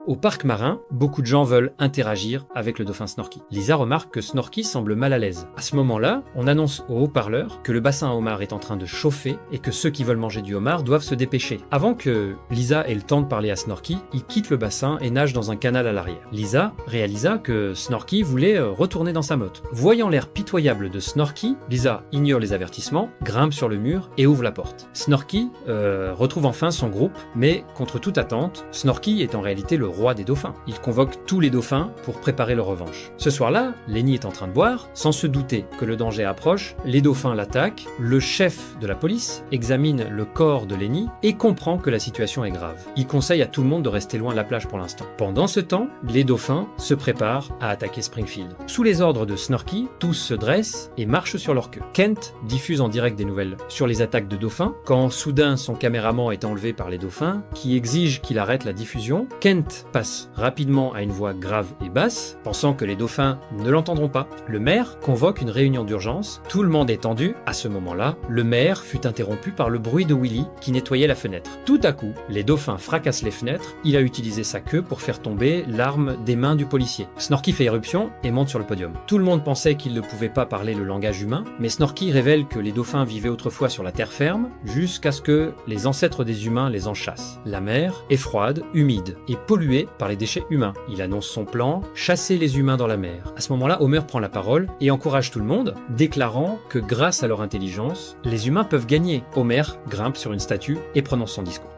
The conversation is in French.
Au parc marin, beaucoup de gens veulent interagir avec le dauphin Snorky. Lisa remarque que Snorky semble mal à l'aise. À ce moment-là, on annonce au haut-parleur que le bassin à homard est en train de chauffer et que ceux qui veulent manger du homard doivent se dépêcher. Avant que Lisa ait le temps de parler à Snorky, il quitte le bassin et nage dans un canal à l'arrière. Lisa réalisa que Snorky voulait retourner dans sa motte. Voyant l'air pitoyable de Snorky, Lisa ignore les avertissements, grimpe sur le mur et ouvre la porte. Snorky retrouve enfin son groupe, mais contre toute attente, Snorky est en réalité le roi des dauphins. Il convoque tous les dauphins pour préparer leur revanche. Ce soir-là, Lenny est en train de boire. Sans se douter que le danger approche, les dauphins l'attaquent. Le chef de la police examine le corps de Lenny et comprend que la situation est grave. Il conseille à tout le monde de rester loin de la plage pour l'instant. Pendant ce temps, les dauphins se préparent à attaquer Springfield. Sous les ordres de Snorky, tous se dressent et marchent sur leur queue. Kent diffuse en direct des nouvelles sur les attaques de dauphins. Quand soudain son caméraman est enlevé par les dauphins, qui exigent qu'il arrête la diffusion, Kent passe rapidement à une voix grave et basse, pensant que les dauphins ne l'entendront pas. Le maire convoque une réunion d'urgence, tout le monde est tendu. À ce moment-là, le maire fut interrompu par le bruit de Willy qui nettoyait la fenêtre. Tout à coup, les dauphins fracassent les fenêtres, il a utilisé sa queue pour faire tomber l'arme des mains du policier. Snorky fait éruption et monte sur le podium. Tout le monde pensait qu'il ne pouvait pas parler le langage humain, mais Snorky révèle que les dauphins vivaient autrefois sur la terre ferme, jusqu'à ce que les ancêtres des humains les enchassent. La mer est froide, humide et polluée par les déchets humains. Il annonce son plan, chasser les humains dans la mer. À ce moment-là, Homer prend la parole et encourage tout le monde, déclarant que grâce à leur intelligence, les humains peuvent gagner. Homer grimpe sur une statue et prononce son discours.